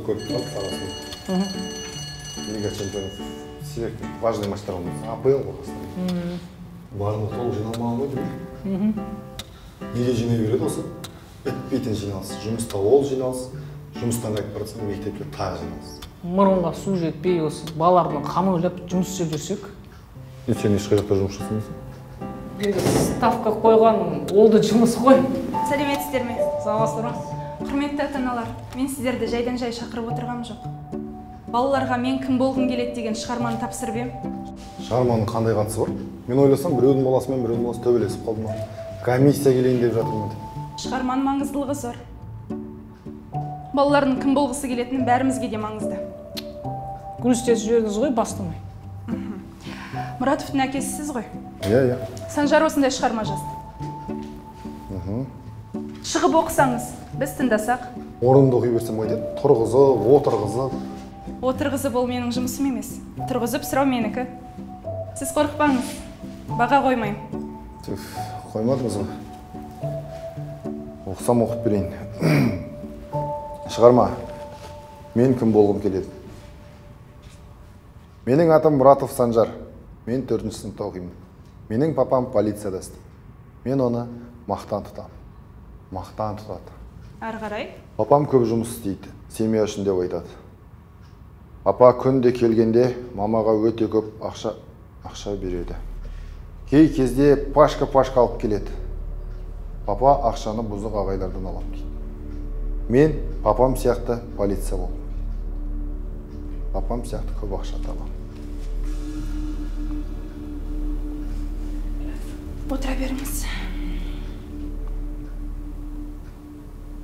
көріп тұрады сағасында. Лига чемпионов себеп важный матчтар болмаса, АПЛ болғасында. Барлығы толық жиналмаған ғой деймін. Неге жинай береді осы? Бітпейтін жиналыс. Жұмыста ол жиналыс, жұмыстан қайтып барсаң мектепте тағы жиналыс. Мұрынға су жетпей осы балалардың қамын ойлап жұмыс істеп жүрсек. Сен ешқай жақта жұмыс жасамайсың? Ставка қойған олды жұмыс қой. Сәлеметсіздер ме? Саламатсыздар ма? Құрметті ата-аналар, мен сіздерді жайдан жай шақырып отырғам жоқ. Балаларға мен кім болғым келеді деген шығарманы тапсырып ем. Шығарманың қандай қатысы бар? Мен ойласам біреудің баласымен біреудің баласы төбелесіп қалды ма? Комиссия келейін деп жатырмын. Шығарманың маңыздылығы зор. Балалардың кім болғысы келетіні бәрімізге де маңызды. Күрістесіп жібердіңіз ғой, бастамай. Мұратовтың әкесі сіз ғой? Иә. Санжар осындай шығарма жазды. Шығып оқысаңыз, біз тыңдасақ. Орынды оқи берсем қайтеді? Тұрғызып, отырғызып. Отырғызып ол менің жұмысым емес. Тұрғызып сұрау менікі. Сіз қорықпаңыз. Баға қоймайым. Қоймадыңыз ғой. Оқысам оқып берейін. Шығарма. Мен кім болғым келеді? Менің атым Мұратов Санжар. Мен 4-ші сыныпта оқимын. Менің папам полицияда істейді. Мен оны мақтан тұтамын. Мақтан тұтады. Ары қарай? Папам көп жұмыс істейді. Семья үшін деп айтады. Папа күнде келгенде мамаға өте көп ақша береді. Кей кезде пашка алып келеді. Папа ақшаны бұзық ағайлардан алам дейді. Мен папам сияқты полиция болдым. Папам сияқты көп ақша табам. Отыра беріңіз.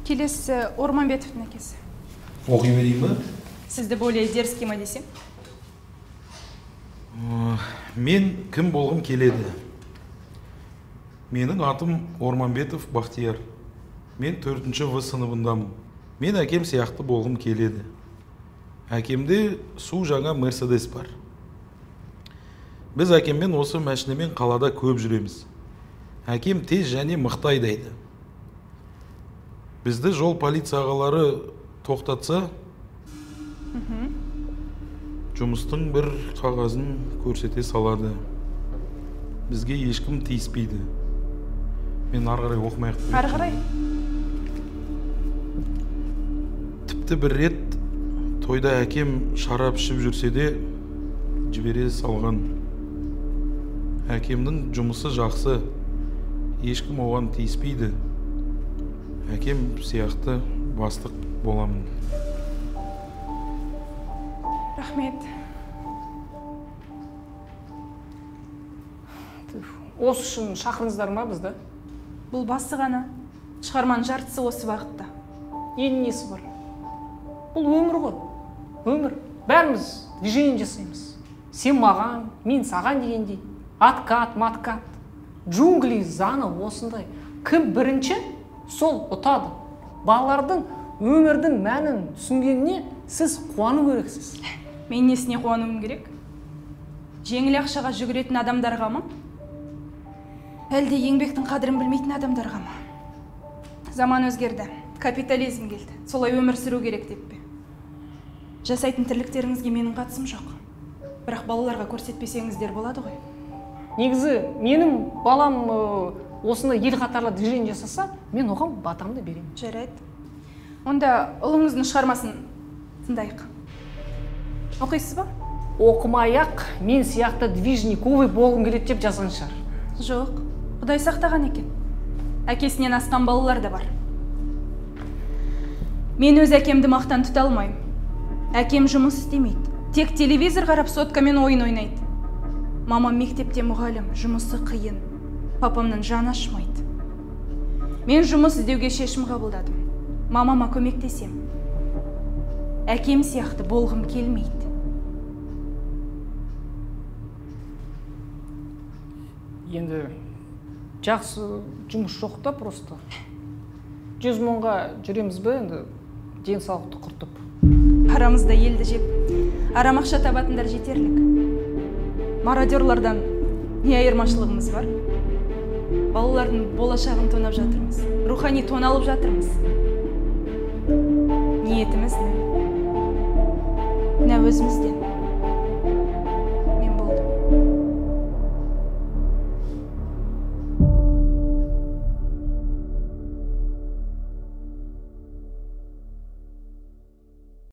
Келесі Орманбетовтың әкесі. Оқи берейін ба? Сізді более дерзкий ма десем? Мен кім болғым келеді? Менің атым Орманбетов Бақтияр. Мен 4-ші В сыныбындамын. Мен әкем сияқты болғым келеді. Әкемде су жаңа Мерседес бар. Біз әкеммен осы мәшінемен қалада көп жүреміз. Әкем тез және мықты айдайды. Бізді жол полиция ағалары тоқтатса, жұмыстың бір қағазын көрсете салады. Бізге ешкім тиіспейді. Мен ары қарай оқымай ақ. Ары қарай? Тіпті бір рет тойда әкем шарап ішіп жүрсе де жібере салған. Әкемнің жұмысы жақсы, ешкім оған тиіспейді. Әкем сияқты бастық боламын. Рахмет. Осы үшін шақырыңыздар ма бізді? Бұл басы ғана. Шығарманың жартысы осы бағытта. Енді несі бар? Бұл өмір ғой. Өмір. Бәріміз движение жасаймыз. Сен маған, мен саған дегендей. Откат, маткат. Джунгли заңы осындай. Кім бірінші, сол ұтады. Балалардың өмірдің мәнін түсінгеніне сіз қуану керексіз. Мен несіне қуануым керек? Жеңіл ақшаға жүгіретін адамдарға ма? Әлде еңбектің қадірін білмейтін адамдарға ма? Заман өзгерді. Капитализм келді. Солай өмір сүру керек деп пе? Жасайтын тірліктеріңізге менің қатысым жоқ. Бірақ балаларға көрсетпесеңіздер болады ғой. Негізі, менің балам осында ел қатарлы движение жасаса, мен оған батамды беремін. Жарайды. Онда ұлыңыздың шығармасын тыңдайық. Оқисыз ба? Оқымай-ақ, мен сияқты движниковый болғым келеді деп жазған шығар. Жоқ, Құдай сақтаған екен. Әкесінен асқан балалар да бар. Мен өз әкемді мақтан тұта алмаймын. Әкем жұмыс істемейді. Тек телевизор қарап соткамен ойын ойнайды. Мамам мектепте мұғалім, жұмысы қиын. Папамның жаны ашымайды. Мен жұмыс іздеуге шешім қабылдадым. Мамама көмектесем. Әкем сияқты болғым келмейді. Енді жақсы жұмыс жоқ та просто. 100 мыңға жүреміз бе енді денсаулықты құртып. Арамызда елді жеп, арам ақша табатындар жетерлік. Мародерлардан не айырмашылығымыз бар? Балалардың болашағын тонап жатырмыз. Рухани тоналып жатырмыз. Ниетіміз не? мына өзімізден.